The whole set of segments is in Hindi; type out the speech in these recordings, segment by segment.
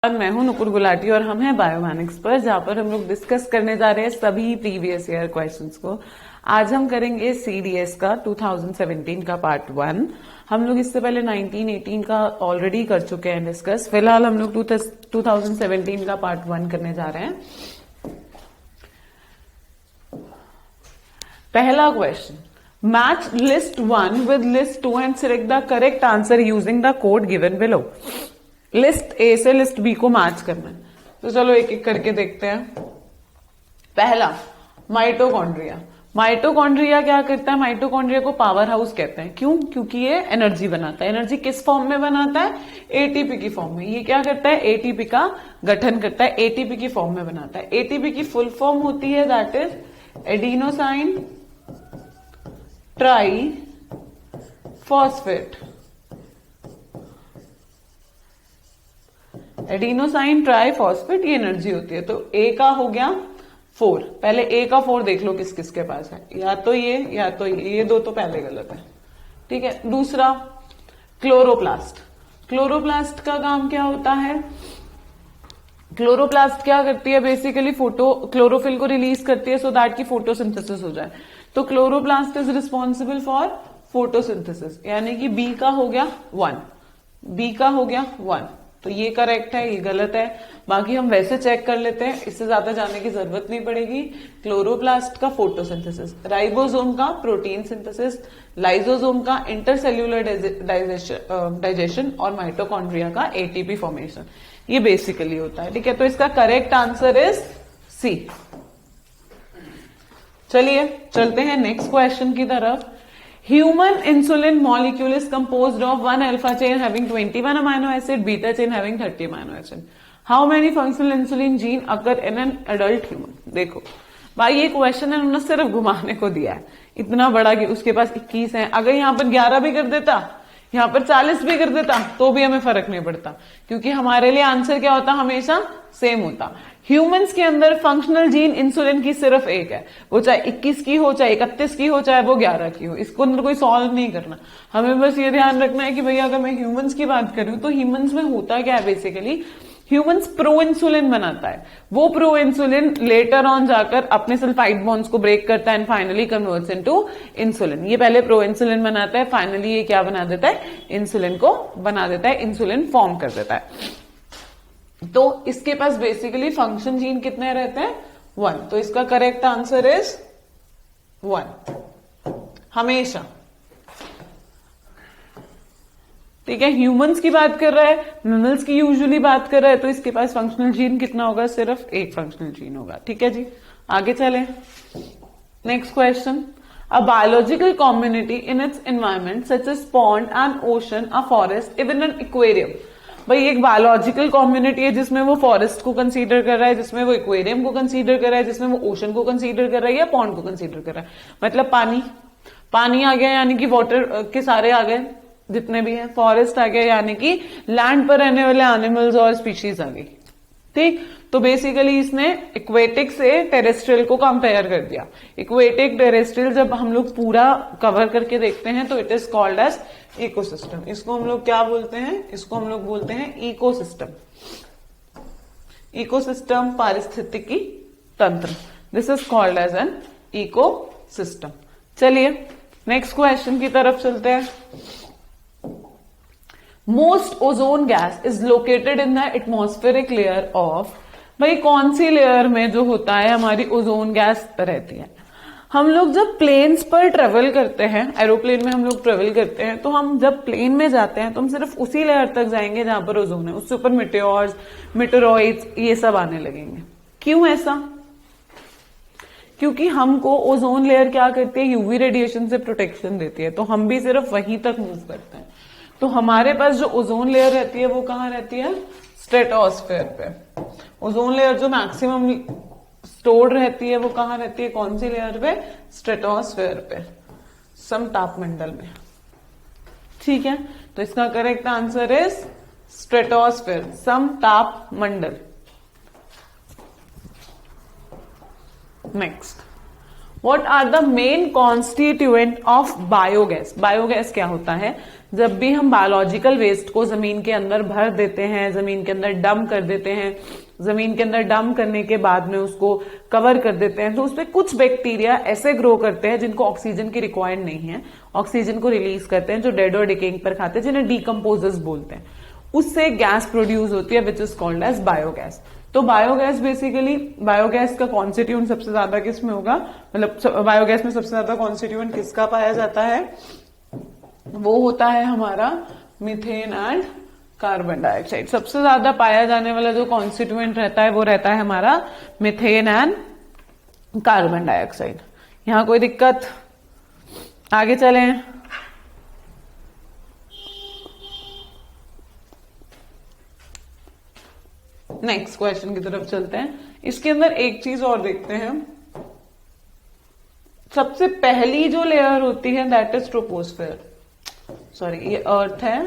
और मैं हूं नुपुर गुलाटी और हम हैं बायोमैनिक्स पर, जहां पर हम लोग डिस्कस करने जा रहे हैं सभी प्रीवियस ईयर क्वेश्चंस को। आज हम करेंगे सीडीएस का 2017 का पार्ट 1। हम लोग इससे पहले 1918 का ऑलरेडी कर चुके हैं डिस्कस। फिलहाल हम लोग 2017 का पार्ट 1 करने जा रहे हैं। पहला question, match list 1 with list 2 and select the correct answer using the code given below. List A से लिस्ट बी को मैच करना है, तो चलो एक एक करके देखते हैं। पहला, माइटोकॉन्ड्रिया। माइटोकॉन्ड्रिया क्या करता है? माइटोकॉन्ड्रिया को पावर हाउस कहते हैं। क्यों? क्योंकि ये एनर्जी बनाता है। एनर्जी किस फॉर्म में बनाता है? एटीपी की फॉर्म में। ये क्या करता है? एटीपी का गठन करता है, एटीपी की फॉर्म में बनाता है। एटीपी की फुल फॉर्म होती है that is adenosine try phosphate. Adenosine triphosphate ये एनर्जी होती है। तो ए का हो गया 4। पहले ए का 4 देख लो किस किस के पास है, या तो ये दो तो पहले गलत है। ठीक है। दूसरा, क्लोरोप्लास्ट। क्लोरोप्लास्ट का काम क्या होता है? क्लोरोप्लास्ट क्या करती है? बेसिकली क्लोरोफिल को रिलीज करती है सो दैट की फोटोसिंथेसिस हो जाए। तो chloroplast is responsible for photosynthesis, यानी कि बी का हो गया 1। बी का हो गया 1, तो ये करेक्ट है, ये गलत है। बाकी हम वैसे चेक कर लेते हैं, इससे ज्यादा जानने की जरूरत नहीं पड़ेगी। क्लोरोप्लास्ट का फोटोसिंथेसिस, राइबोसोम का प्रोटीन सिंथेसिस, लाइसोसोम का इंटरसेल्यूलर डाइजेशन और माइटोकॉन्ड्रिया का एटीपी फॉर्मेशन। ये बेसिकली होता है। ठीक है, तो इसका करेक्ट आंसर इज सी। चलिए चलते हैं नेक्स्ट क्वेश्चन की तरफ। Human insulin molecule is composed of one alpha chain having 21 amino acid, beta chain having 30 amino acid. How many functional insulin gene occur in an adult human? देखो भाई, ये क्वेश्चन है उन्होंने सिर्फ घुमाने को दिया है, इतना बड़ा कि उसके पास 21 है। अगर यहाँ पर 11 भी कर देता, यहाँ पर 40 भी कर देता, तो भी हमें फर्क नहीं पड़ता, क्योंकि हमारे लिए आंसर क्या होता? हमेशा सेम होता। ह्यूमंस के अंदर फंक्शनल जीन इंसुलिन की सिर्फ एक है, वो चाहे 21 की हो, चाहे 31 की हो, चाहे वो 11 की हो। इसको अंदर कोई सॉल्व नहीं करना। हमें बस ये ध्यान रखना है कि भैया अगर मैं ह्यूमंस की बात करूं तो ह्यूमंस में होता क्या है? बेसिकली ह्यूमंस प्रो इंसुलिन बनाता है। वो प्रो इंसुलिन लेटर ऑन जाकर अपने सल्फाइड बॉन्ड्स को ब्रेक करता है and finally converts into insulin. ये पहले प्रो इंसुलिन बनाता है, फाइनली ये क्या बना देता है? इंसुलिन को बना देता है, इंसुलिन फॉर्म कर देता है। तो इसके पास बेसिकली फंक्शन जीन कितने रहते हैं? 1। तो इसका करेक्ट आंसर इज 1 हमेशा। ठीक है, ह्यूमंस की बात कर रहा है, मैमल्स की यूजुअली बात कर रहा है, तो इसके पास फंक्शनल जीन कितना होगा? सिर्फ एक फंक्शनल जीन होगा। ठीक है जी, आगे चले। Next question, a biological community in its environment such as pond, an ocean, a forest, even an aquarium. भाई एक बायोलॉजिकल कम्युनिटी है जिसमें वो फॉरेस्ट को कंसीडर कर रहा है, जिसमें वो एक्वेरियम को कंसीडर कर रहा है, जिसमें वो ओशन को कंसीडर कर रहा है या पॉन्ड को कंसीडर कर रहा है। मतलब पानी आ गया, यानी कि वाटर के सारे आ गए जितने भी हैं। फॉरेस्ट आ गया, यानी कि लैंड पर रहने वाले एनिमल्स और स्पीशीज आ गई। ठीक, तो बेसिकली इसने इक्वेटिक से टेरेस्ट्रियल को कंपेयर कर दिया। इक्वेटिक टेरेस्ट्रियल जब हम लोग पूरा कवर करके देखते हैं तो it is called as ecosystem. इसको हम लोग क्या बोलते हैं? इसको हम लोग बोलते हैं इकोसिस्टम। इकोसिस्टम, पारिस्थितिकी तंत्र, this is called as an ecosystem. चलिए नेक्स्ट क्वेश्चन की तरफ चलते हैं। Most ozone gas is located in the atmospheric layer of. भाई कौन सी लेयर में जो होता है हमारी ओजोन गैस रहती है? हम लोग जब प्लेन्स पर ट्रेवल करते हैं, एरोप्लेन में हम लोग ट्रेवल करते हैं, तो हम जब प्लेन में जाते हैं तो हम सिर्फ उसी लेयर तक जाएंगे जहां पर ओजोन है। उससे ऊपर मिटेओर्स, मिटेरॉइड्स ये सब आने लगेंगे। क्यों ऐसा? क्योंकि हमको ओजोन लेयर क्या करती है? यूवी रेडिएशन से प्रोटेक्शन देती है, तो हम भी सिर्फ वहीं तक मूव करते हैं। तो हमारे पास जो ओजोन लेयर रहती है वो कहाँ रहती है? स्ट्रेटोस्फेयर पे। ओजोन लेयर जो मैक्सिमम स्टोर्ड रहती है वो कहाँ रहती है? कौन सी लेयर पे? स्ट्रेटोस्फेयर पे, समतापमंडल में। ठीक है, तो इसका करेक्ट आंसर इज स्ट्रेटोस्फेयर, समतापमंडल। Next, What are the main constituent of biogas? Biogas क्या होता है? जब भी हम बायोलॉजिकल वेस्ट को जमीन के अंदर भर देते हैं, जमीन के अंदर डंप कर देते हैं, जमीन के अंदर डंप करने के बाद में उसको कवर कर देते हैं, तो उसमें कुछ बैक्टीरिया ऐसे ग्रो करते हैं जिनको ऑक्सीजन की रिक्वायर्ड नहीं है, ऑक्सीजन को रिलीज करते हैं, जो डेड और डिकेइंग पर खाते हैं, जिन्हें डीकम्पोजर्स बोलते हैं। उससे गैस प्रोड्यूस होती है which is called as biogas. तो बायोगैस बेसिकली, बायोगैस का कॉन्स्टिट्यूएंट सबसे ज्यादा किस में होगा, मतलब बायोगैस में सबसे ज्यादा कॉन्स्टिट्यूएंट किसका पाया जाता है? वो होता है हमारा मीथेन एंड कार्बन डाइऑक्साइड। सबसे ज्यादा पाया जाने वाला जो कॉन्स्टिट्यूएंट रहता है वो रहता है हमारा मीथेन एंड कार्बन डाइऑक्साइड। यहां कोई दिक्कत? आगे चलें। नेक्स्ट क्वेश्चन की तरफ चलते हैं। इसके अंदर एक चीज और देखते हैं। सबसे पहली जो लेयर होती है दैट इज ट्रोपोस्फेयर, सॉरी ये अर्थ है,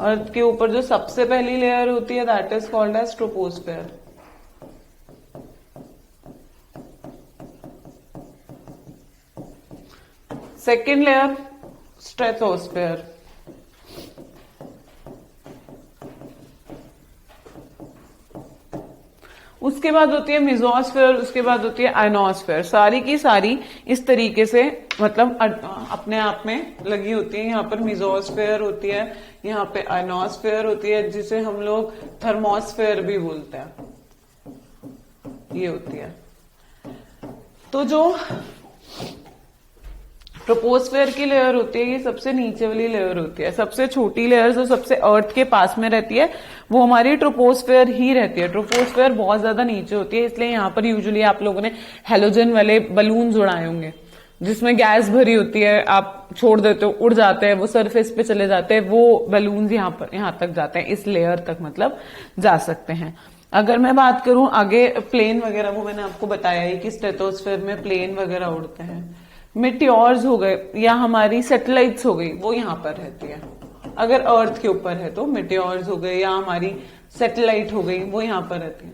अर्थ के ऊपर जो सबसे पहली लेयर होती है that is called as troposphere. Second layer stratosphere. उसके बाद होती है मेसोस्फेयर, उसके बाद होती है आयनोस्फेयर। सारी की सारी इस तरीके से मतलब अपने आप में लगी होती है। यहाँ पर मेसोस्फेयर होती है, यहाँ पे आयनोस्फेयर होती है, जिसे हम लोग थर्मोस्फेयर भी बोलते हैं, ये होती है। तो जो ट्रोपोस्फेयर की लेयर होती है ये सबसे नीचे वाली लेयर होती है। सबसे छोटी लेयर जो सबसे अर्थ के पास में रहती है वो हमारी ट्रोपोस्फेयर ही रहती है। ट्रोपोस्फेयर बहुत ज्यादा नीचे होती है, इसलिए यहाँ पर यूजुअली आप लोगों ने हेलोजन वाले बलून उड़ाए होंगे जिसमें गैस भरी होती है, आप छोड़ देते हो उड़ जाते हैं, वो सरफेस पे चले जाते हैं, वो बलून यहाँ तक जाते हैं, इस लेयर तक मतलब जा सकते हैं। अगर मैं बात करूं आगे प्लेन वगैरह, वो मैंने आपको बताया ही कि स्ट्रेटोस्फेयर में प्लेन वगैरह उड़ते हैं। मिटियोर्स हो गए या हमारी सैटेलाइट्स हो गई, वो यहाँ पर रहती है। अगर अर्थ के ऊपर है तो मिटियोर्स हो गए या हमारी सैटेलाइट हो गई, वो यहाँ पर रहती है।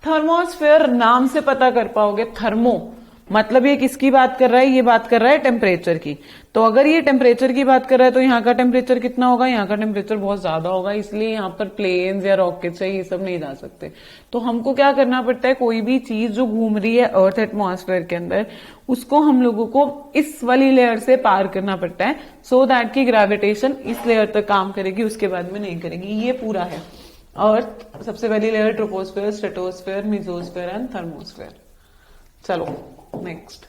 थर्मोस्फेयर नाम से पता कर पाओगे, थर्मो मतलब ये किसकी बात कर रहा है? ये बात कर रहा है टेम्परेचर की। तो अगर ये टेम्परेचर की बात कर रहा है तो यहाँ का टेम्परेचर कितना होगा? यहाँ का टेम्परेचर बहुत ज्यादा होगा, इसलिए यहाँ पर प्लेन्स या रॉकेट्स है ये सब नहीं जा सकते। तो हमको क्या करना पड़ता है? कोई भी चीज जो घूम रही है अर्थ एटमॉस्फेयर के अंदर, उसको हम लोगों को इस वाली लेयर से पार करना पड़ता है, सो दैट की ग्रेविटेशन इस लेयर तक काम करेगी, उसके बाद में नहीं करेगी। ये पूरा है अर्थ। सबसे पहली layer troposphere, stratosphere, mesosphere and thermosphere. चलो next,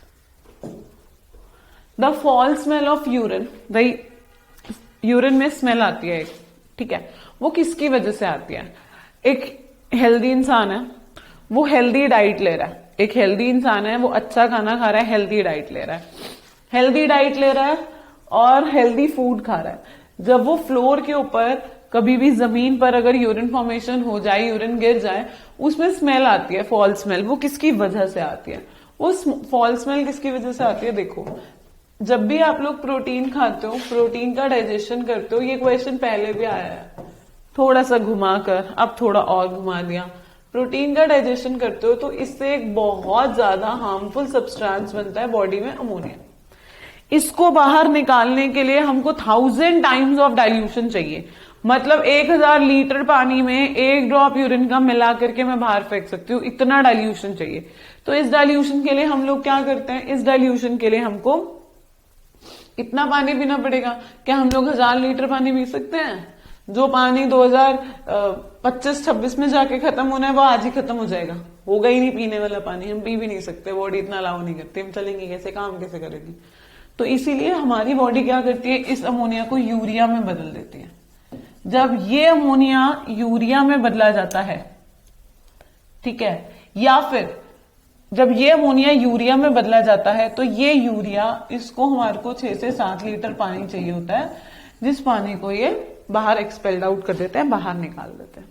the foul smell of urine. भाई यूरिन में स्मेल आती है, ठीक है, वो किसकी वजह से आती है? एक हेल्दी इंसान है, वो हेल्दी डाइट ले रहा है। एक हेल्दी इंसान है, वो अच्छा खाना खा रहा है, हेल्दी डाइट ले रहा है, हेल्दी डाइट ले रहा है और हेल्दी फूड खा रहा है। जब वो फ्लोर के ऊपर कभी भी जमीन पर अगर यूरिन फॉर्मेशन हो जाए, यूरिन गिर जाए, उसमें स्मेल आती है, फॉल स्मेल। वो किसकी वजह से आती है? वो फॉल स्मेल किसकी वजह से आती है? देखो, जब भी आप लोग प्रोटीन खाते हो, प्रोटीन का डाइजेशन करते हो, ये क्वेश्चन पहले भी आया है, थोड़ा सा घुमाकर, अब थोड़ा और घुमा दिया। प्रोटीन का डाइजेशन करते हो तो इससे एक बहुत ज्यादा हार्मफुल सब्सटेंस बनता है बॉडी में, अमोनिया। इसको बाहर निकालने के लिए हमको 1000 टाइम्स ऑफ डाइल्यूशन चाहिए। मतलब 1000 लीटर पानी में 1 ड्रॉप यूरिन का मिला करके मैं बाहर फेंक सकती हूँ, इतना डाइल्यूशन चाहिए। तो इस डाइल्यूशन के लिए हम लोग क्या करते हैं? इस डाइल्यूशन के लिए हमको इतना पानी पीना पड़ेगा। क्या हम लोग 1000 लीटर पानी पी सकते हैं? जो पानी 2025-26 में जाके खत्म होना है वो आज ही खत्म हो जाएगा, होगा ही नहीं पीने वाला पानी, हम पी भी नहीं सकते, बॉडी इतना अलाउ नहीं करती। हम चलेंगे कैसे, काम कैसे करेगी? तो इसीलिए हमारी बॉडी क्या करती है? इस अमोनिया को यूरिया में बदल देती है। जब ये अमोनिया यूरिया में बदला जाता है, ठीक है, या फिर जब ये अमोनिया यूरिया में बदला जाता है तो ये यूरिया, इसको हमारे को 6 से 7 लीटर पानी चाहिए होता है, जिस पानी को ये बाहर एक्सपेल्ड आउट कर देते हैं, बाहर निकाल देते हैं।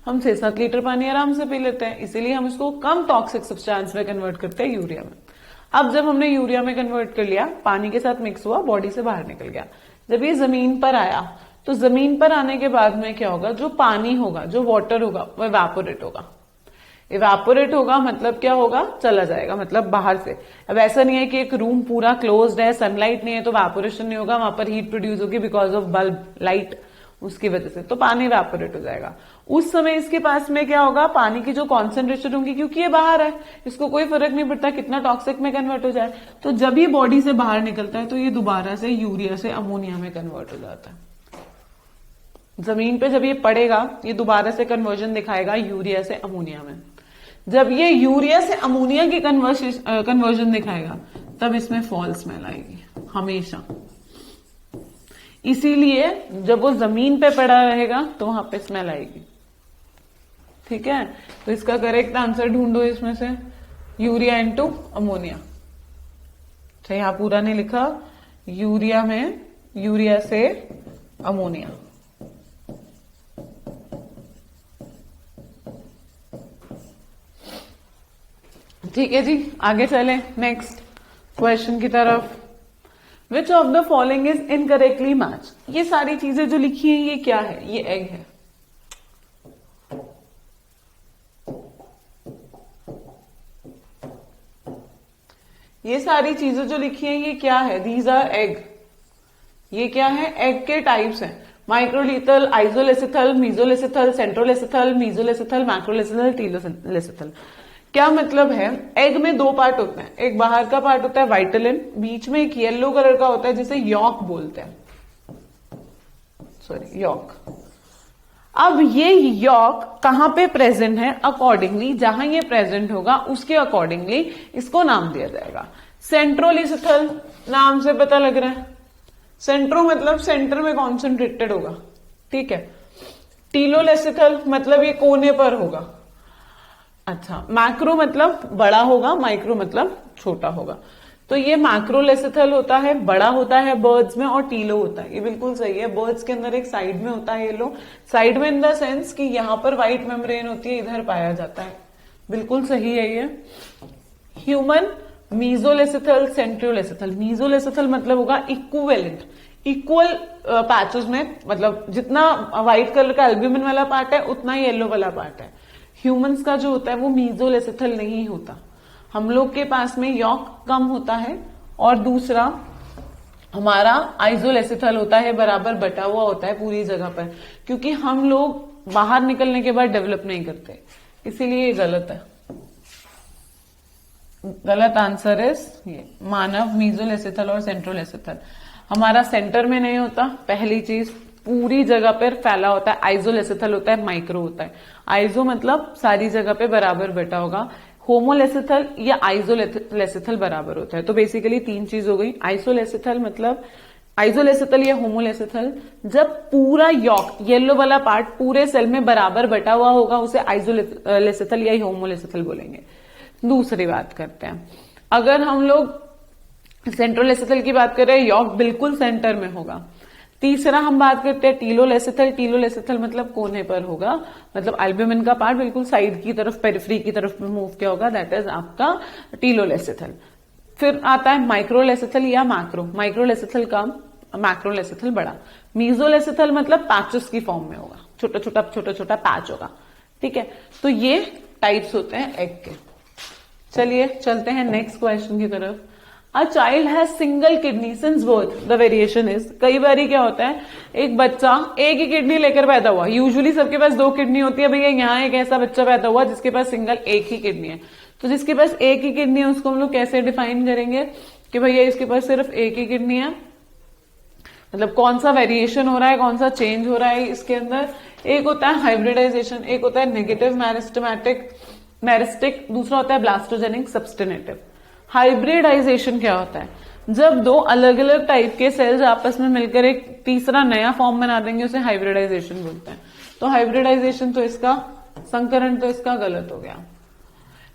हम 6-7 लीटर पानी आराम से पी लेते हैं, इसीलिए हम इसको कम टॉक्सिक सब्सटेंस में कन्वर्ट करते हैं, यूरिया में। अब जब हमने यूरिया में कन्वर्ट कर लिया, पानी के साथ मिक्स हुआ, बॉडी से बाहर निकल गया। जब ये जमीन पर आया तो जमीन पर आने के बाद में क्या होगा? जो पानी होगा, जो वाटर होगा, वो इवेपोरेट होगा। इवेपोरेट होगा मतलब क्या होगा, चला जाएगा, मतलब बाहर से। अब ऐसा नहीं है कि एक रूम पूरा क्लोज्ड है, सनलाइट नहीं है तो इवेपोरेशन नहीं होगा, वहां पर हीट प्रोड्यूस होगी बिकॉज ऑफ बल्ब लाइट, उसकी वजह से तो पानी इवेपोरेट हो जाएगा। उस समय इसके पास में क्या होगा, पानी की जो कॉन्सेंट्रेशन होगी, क्योंकि ये बाहर है, इसको कोई फर्क नहीं पड़ता कितना टॉक्सिक में कन्वर्ट हो जाए, तो जब ये बॉडी से बाहर निकलता है तो ये दोबारा से यूरिया से अमोनिया में कन्वर्ट हो जाता है। जमीन पे जब ये पड़ेगा ये दोबारा से कन्वर्जन दिखाएगा यूरिया से अमोनिया में। जब ये यूरिया से अमोनिया की कन्वर्जन दिखाएगा तब इसमें फॉल स्मेल आएगी हमेशा। इसीलिए जब वो जमीन पे पड़ा रहेगा तो वहां पे स्मेल आएगी। ठीक है, तो इसका करेक्ट आंसर ढूंढो इसमें से, यूरिया इनटू अमोनिया। अच्छा यहां पूरा नहीं लिखा, यूरिया में यूरिया से अमोनिया। ठीक है जी, आगे चले नेक्स्ट क्वेश्चन की तरफ। Which of the following is incorrectly match. ये सारी चीजें जो लिखी हैं ये क्या है, ये एग है। ये सारी चीजें जो लिखी हैं ये क्या है, दीज आर एग। ये क्या है, एग के टाइप्स हैं, माइक्रोलिथल, आइसोलेसिथल, मीजोलेसिथल, सेंट्रोलेसिथल, मीजोलेसिथल, मैक्रोलेसिथल, टीलोलेसिथल। क्या मतलब है, एग में दो पार्ट होते हैं, एक बाहर का पार्ट होता है वाइटलिन, बीच में एक येलो कलर का होता है जिसे यॉक बोलते हैं, सॉरी यॉक। अब ये यॉक कहां पे प्रेजेंट है, अकॉर्डिंगली जहां ये प्रेजेंट होगा उसके अकॉर्डिंगली इसको नाम दिया जाएगा। सेंट्रोलेसिथल नाम से पता लग रहा है, सेंट्रो मतलब सेंटर में कॉन्सेंट्रेटेड होगा, ठीक है। टीलोलेसिथल मतलब ये कोने पर होगा। अच्छा, मैक्रो मतलब बड़ा होगा, माइक्रो मतलब छोटा होगा। तो ये मैक्रोलेसिथल होता है, बड़ा होता है बर्ड्स में, और टीलो होता है, ये बिल्कुल सही है। बर्ड्स के अंदर एक साइड में होता है येलो, साइड में इन द सेंस कि यहां पर व्हाइट मेम्ब्रेन होती है, इधर पाया जाता है, बिल्कुल सही है ये। Human मीजोलेसिथल, centrolecithal. मीजोलेसिथल मतलब होगा इक्विवेलेंट, इक्वल पैचेस में, मतलब जितना व्हाइट कलर का एल्ब्यूमिन वाला पार्ट है उतना ही येलो वाला पार्ट है। ह्यूमंस का जो होता है वो मीजोलेसिथल नहीं होता, हम लोग के पास में यॉक कम होता है, और दूसरा हमारा आइसोलेसिथल होता है, बराबर बटा हुआ होता है पूरी जगह पर, क्योंकि हम लोग बाहर निकलने के बाद डेवलप नहीं करते, इसीलिए ये गलत है। गलत आंसर इज ये मानव, मीजोलेसिथल और सेंट्रोलेसिथल। हमारा सेंटर में नहीं होता, पहली चीज, पूरी जगह पर फैला होता है। आइसोलेसिथल होता है, माइक्रो होता है। आइसो मतलब सारी जगह पे बराबर बैठा होगा, होमोलेसिथल या आइसोलेसिथल बराबर होता है। तो बेसिकली तीन चीज हो गई। आइसोलेसिथल मतलब आइसोलेसिथल या होमोलेसिथल, जब पूरा यॉक येलो वाला पार्ट पूरे सेल में बराबर बटा हुआ होगा उसे आइसोलेसिथल या होमोलेसिथल बोलेंगे। दूसरी बात करते हैं, अगर हम लोग सेंट्रोलेसिथल की बात करें, यॉक बिल्कुल सेंटर में होगा। तीसरा हम बात करते हैं टीलोलेसिथल। टीलोलेसिथल मतलब कोने पर होगा, मतलब एल्ब्यूमिन का पार्ट बिल्कुल साइड की तरफ, पेरिफेरी की तरफ मूव किया होगा, दैट इज आपका टीलोलेसिथल। फिर आता है माइक्रोलेसिथल या मैक्रो। माइक्रोलेसिथल कम, मैक्रोलेसिथल बड़ा। मीजोलेसिथल मतलब पैचेस की फॉर्म में होगा, छोटा छोटा पैच होगा, ठीक है। तो ये टाइप्स होते हैं एग के। चलिए चलते हैं नेक्स्ट क्वेश्चन की तरफ। A child has single kidney since birth. The variation is, कई बारी क्या होता है, एक बच्चा एक ही किडनी लेकर पैदा हुआ, यूजुअली सबके पास दो किडनी होती है, भैया यहाँ एक ऐसा बच्चा पैदा हुआ जिसके पास सिंगल एक ही किडनी है। तो जिसके पास एक ही किडनी है उसको हम लोग कैसे डिफाइन करेंगे कि भैया इसके पास सिर्फ एक ही किडनी है, मतलब कौन सा वेरिएशन हो रहा है, कौन सा चेंज हो रहा है इसके अंदर। एक होता है हाइब्रिडाइजेशन, एक होता है नेगेटिव मेरिस्टिक, दूसरा होता है ब्लास्टोजेनिक सब्सटिनेटिव। हाइब्रिडाइजेशन क्या होता है, जब दो अलग अलग टाइप के सेल्स आपस में मिलकर एक तीसरा नया फॉर्म बना देंगे, उसे हाइब्रिडाइजेशन बोलते हैं। तो हाइब्रिडाइजेशन तो इसका, संकरण तो इसका गलत हो गया।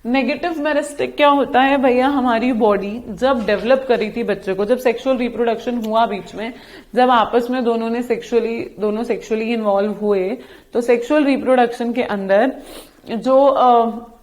नेगेटिव मेरिस्टिक क्या होता है भैया, हमारी बॉडी जब डेवलप करी थी बच्चे को, जब सेक्सुअल रिप्रोडक्शन हुआ बीच में, जब आपस में दोनों सेक्सुअली इन्वॉल्व हुए, तो सेक्सुअल रिप्रोडक्शन के अंदर जो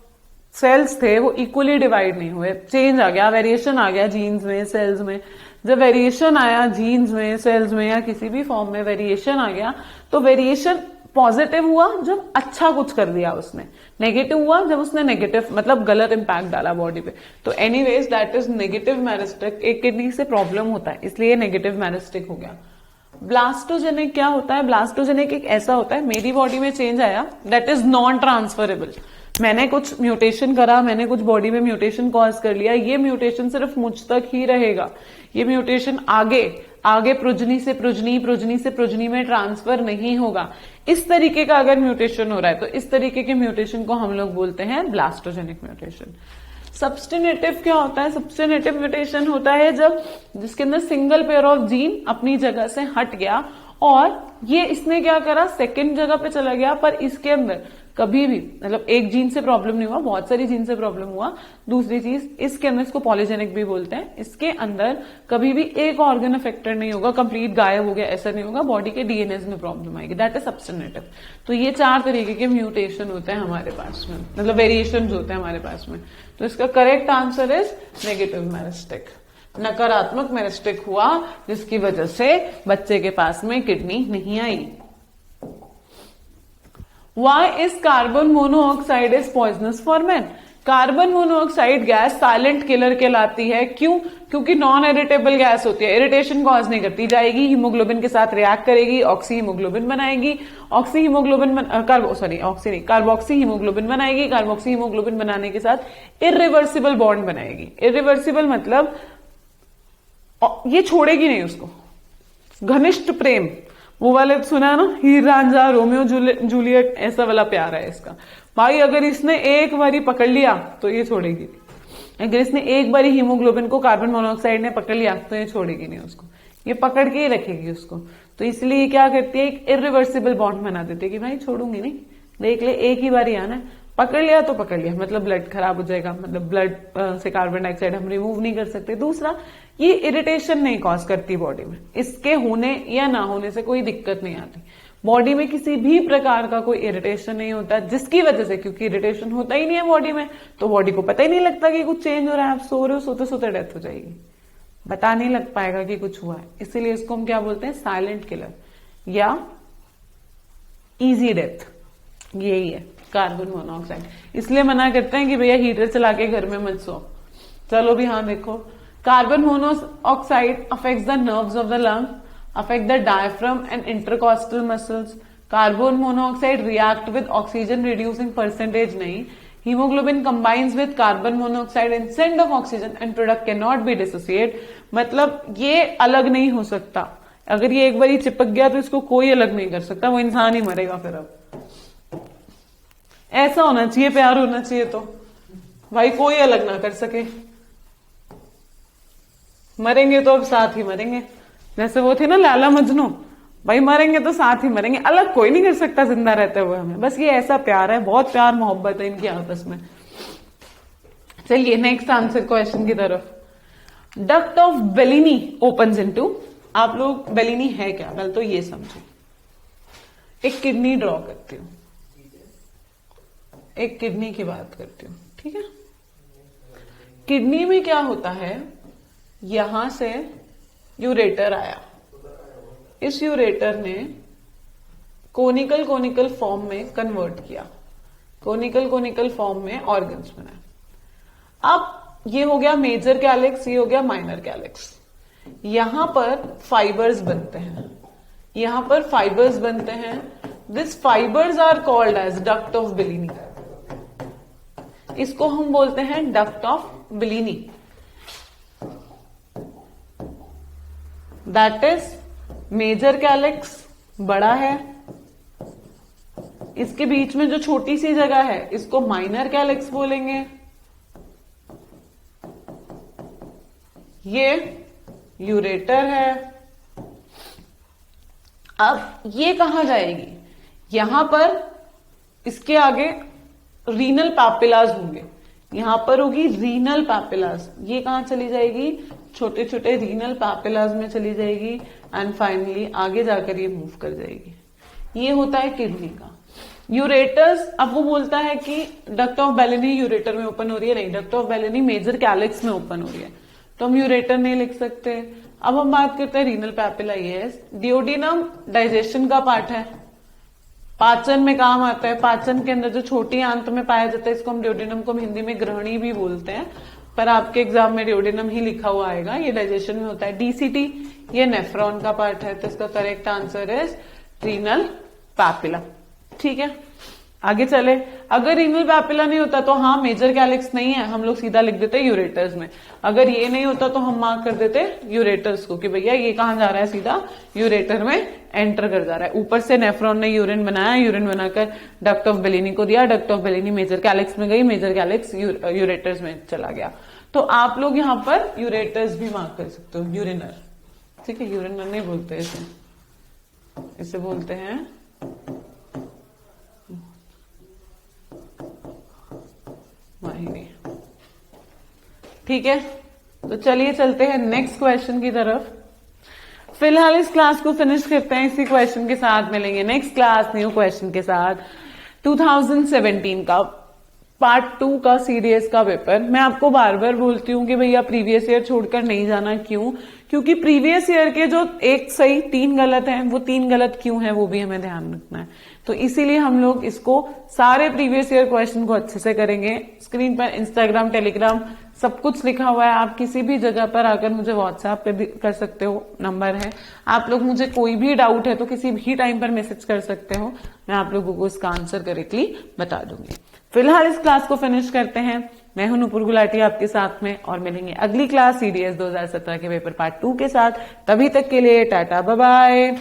सेल्स थे वो इक्वली डिवाइड नहीं हुए, चेंज आ गया, वेरिएशन आ गया जीन्स में, सेल्स में। जब वेरिएशन आया जीन्स में, सेल्स में, या किसी भी फॉर्म में वेरिएशन आ गया, तो वेरिएशन पॉजिटिव हुआ जब अच्छा कुछ कर दिया उसने, नेगेटिव हुआ जब उसने नेगेटिव मतलब गलत इंपैक्ट डाला बॉडी पे। तो anyways that is negative meristic. एक किडनी से प्रॉब्लम होता है इसलिए नेगेटिव मेरिस्टिक हो गया। ब्लास्टोजेनिक क्या होता है? ब्लास्टोजेनिक एक ऐसा होता है, मेरी बॉडी में चेंज आया दैट इज नॉन ट्रांसफरेबल। मैंने कुछ म्यूटेशन करा, मैंने कुछ बॉडी में म्यूटेशन कॉज कर लिया, ये म्यूटेशन सिर्फ मुझ तक ही रहेगा, ये म्यूटेशन आगे आगे प्रोजनी से प्रोजनी में ट्रांसफर नहीं होगा। इस तरीके का अगर म्यूटेशन हो रहा है तो इस तरीके के म्यूटेशन को हम लोग बोलते हैं ब्लास्टोजेनिक म्यूटेशन। सब्स्टिनेटिव क्या होता है? सब्स्टिनेटिव म्यूटेशन होता है जब जिसके अंदर सिंगल पेयर ऑफ जीन अपनी जगह से हट गया और ये इसने क्या करा, सेकंड जगह पे चला गया, पर इसके अंदर कभी भी मतलब एक जीन से प्रॉब्लम नहीं हुआ, बहुत सारी जीन से प्रॉब्लम हुआ। दूसरी चीज इसके अंदर, इसको पॉलीजेनिक भी बोलते हैं, इसके अंदर कभी भी एक ऑर्गन अफेक्टेड नहीं होगा, कंप्लीट गायब हो गया ऐसा नहीं होगा, बॉडी के डीएनए में प्रॉब्लम आएगी, दैट इज सब्स्टिनेटिव। तो ये 4 तरीके के म्यूटेशन होते हैं हमारे पास में, मतलब वेरिएशन होते हैं हमारे पास में। तो इसका correct answer is negative meristic. नकारात्मक मेरिस्टिक हुआ जिसकी वजह से बच्चे के पास में किडनी नहीं आई। Why is carbon monoxide is poisonous for men? Carbon monoxide gas silent killer कहलाती है। क्यों? क्योंकि नॉन इरिटेबल गैस होती है, इरिटेशन कॉज नहीं करती, जाएगी हीमोग्लोबिन के साथ रिएक्ट करेगी, ऑक्सी हीमोग्लोबिन बनाएगी, कार्बोक्सी हीमोग्लोबिन बनाएगी, कार्बोक्सी हीमोग्लोबिन बनाने के साथ इरिवर्सिबल बॉन्ड बनाएगी। इरिवर्सिबल मतलब ये छोड़ेगी नहीं उसको, घनिष्ठ प्रेम, वो वाले सुना है ना, हीर रांझा, रोमियो जूलियट, ऐसा वाला प्यार है इसका। भाई अगर इसने एक बारी पकड़ लिया तो ये छोड़ेगी, अगर इसने एक बारी हीमोग्लोबिन को कार्बन मोनोऑक्साइड ने पकड़ लिया तो ये छोड़ेगी नहीं उसको, ये पकड़ के ही रखेगी उसको। तो इसलिए क्या करती है, एक इरिवर्सिबल बॉन्ड बना देती है कि भाई छोड़ूंगी नहीं, देख ले एक ही बारी आना है, पकड़ लिया तो पकड़ लिया, मतलब ब्लड खराब हो जाएगा, मतलब ब्लड से कार्बन डाइऑक्साइड हम रिमूव नहीं कर सकते। दूसरा, ये इरिटेशन नहीं कॉज करती बॉडी में, इसके होने या ना होने से कोई दिक्कत नहीं आती बॉडी में, किसी भी प्रकार का कोई इरिटेशन नहीं होता, जिसकी वजह से, क्योंकि इरिटेशन होता ही नहीं है बॉडी में तो बॉडी को पता ही नहीं लगता कि कुछ चेंज हो रहा है। आप सो रहे हो, सोते सोते डेथ हो जाएगी, पता नहीं लग पाएगा कि कुछ हुआ है। इसीलिए इसको हम क्या बोलते हैं, साइलेंट किलर या इजी डेथ, यही है कार्बन मोनोऑक्साइड। इसलिए मना करते हैं कि भैया हीटर चला के घर में मत सो। चलो भी हाँ, देखो carbon monoxide affects the nerves of the lung, affect the diaphragm and intercostal muscles. Carbon monoxide react with oxygen reducing percentage नहीं, hemoglobin combines with carbon monoxide and send off oxygen and product cannot be dissociate। मतलब ये अलग नहीं हो सकता, अगर ये एक बार चिपक गया तो इसको कोई अलग नहीं कर सकता, वो इंसान ही मरेगा फिर। अब ऐसा होना चाहिए, प्यार होना चाहिए तो भाई कोई अलग ना कर सके, मरेंगे तो अब साथ ही मरेंगे, जैसे वो थे ना लैला मजनू, भाई मरेंगे तो साथ ही मरेंगे, अलग कोई नहीं कर सकता जिंदा रहते हुए हमें। बस ये ऐसा प्यार है, बहुत प्यार मोहब्बत है इनकी आपस में। चलिए नेक्स्ट आंसर क्वेश्चन की तरफ। Duct of Bellini opens into, आप लोग बेलिनी है क्या, पहले तो ये समझो। एक किडनी ड्रॉ करती हूं, एक किडनी की बात करती हूं, ठीक है। किडनी में क्या होता है, यहां से यूरेटर आया, इस यूरेटर ने कोनिकल फॉर्म में कन्वर्ट किया, कोनिकल फॉर्म में ऑर्गन्स बनाए। अब ये हो गया मेजर कैलिक्स, ये हो गया माइनर कैलिक्स। यहां पर फाइबर्स बनते हैं, यहां पर फाइबर्स बनते हैं, this fibres are called as duct of Bellini, इसको हम बोलते हैं duct of Bellini. That is major calyx बड़ा है, इसके बीच में जो छोटी सी जगह है इसको माइनर कैलिक्स बोलेंगे। ये यूरेटर है। अब ये कहां जाएगी, यहां पर इसके आगे रीनल पैपिलाज होंगे, यहां पर होगी रीनल पैपिलाज, ये कहां चली जाएगी, छोटे छोटे रीनल पैपिलाज में चली जाएगी एंड फाइनली आगे जाकर ये मूव कर जाएगी। ये होता है किडनी का। यूरेटर्स, अब वो बोलता है कि डक्ट ऑफ बेलिनी यूरेटर में ओपन हो रही है, नहीं, duct of Bellini major calyx में ओपन हो रही है, तो हम यूरेटर नहीं लिख सकते। अब हम बात करते हैं renal papilla. Yes, duodenum digestion का पार्ट है, पाचन में काम आता है। पाचन के अंदर जो छोटी आंत में पाया जाता है इसको हम ड्यूडेनम को हम हिंदी में ग्रहणी भी बोलते हैं, पर आपके एग्जाम में ड्यूडेनम ही लिखा हुआ आएगा। ये डाइजेशन में होता है। डीसीटी ये नेफ्रॉन का पार्ट है, तो इसका correct answer is renal papilla. ठीक है, आगे चले। अगर रीनल पैपिला नहीं होता तो हाँ मेजर कैलिक्स नहीं है, हम लोग सीधा लिख देते यूरेटर्स में। अगर ये नहीं होता तो हम मार्क कर देते यूरेटर्स को कि भैया ये कहां जा रहा है, सीधा यूरेटर में एंटर कर जा रहा है। ऊपर से नेफ्रॉन ने यूरिन बनाया, यूरिन बनाकर डक्ट ऑफ बेलिनी को दिया, duct of Bellini major calyx में गई, मेजर कैलिक्स यूरेटर्स में चला गया। तो आप लोग यहाँ पर यूरेटर्स भी मार्क कर सकते हो, यूरिनर। ठीक है, यूरिनर नहीं बोलते इसे बोलते हैं वाहिनी। ठीक है, तो चलिए चलते हैं नेक्स्ट क्वेश्चन की तरफ। फिलहाल इस क्लास को फिनिश करते हैं, इसी क्वेश्चन के साथ मिलेंगे नेक्स्ट क्लास न्यू क्वेश्चन के साथ। 2017 का पार्ट 2 का सीडीएस का पेपर। मैं आपको बार बार बोलती हूँ कि भैया प्रीवियस ईयर छोड़कर नहीं जाना। क्यों? क्योंकि प्रीवियस ईयर के जो एक सही 3 गलत हैं, वो 3 गलत क्यों है वो भी हमें ध्यान रखना है। तो इसीलिए हम लोग इसको सारे प्रीवियस ईयर क्वेश्चन को अच्छे से करेंगे। स्क्रीन पर इंस्टाग्राम, टेलीग्राम सब कुछ लिखा हुआ है, आप किसी भी जगह पर आकर मुझे व्हाट्सएप पे भी कर सकते हो, नंबर है। आप लोग मुझे कोई भी डाउट है तो किसी भी टाइम पर मैसेज कर सकते हो, मैं आप लोगों को इसका आंसर करेक्टली बता दूंगी। फिलहाल इस क्लास को फिनिश करते हैं। मैं हूं नुपुर गुलाटी आपके साथ में, और मिलेंगे अगली क्लास सीडीएस 2017 के पेपर पार्ट 2 के साथ। तभी तक के लिए टाटा बाय बाय।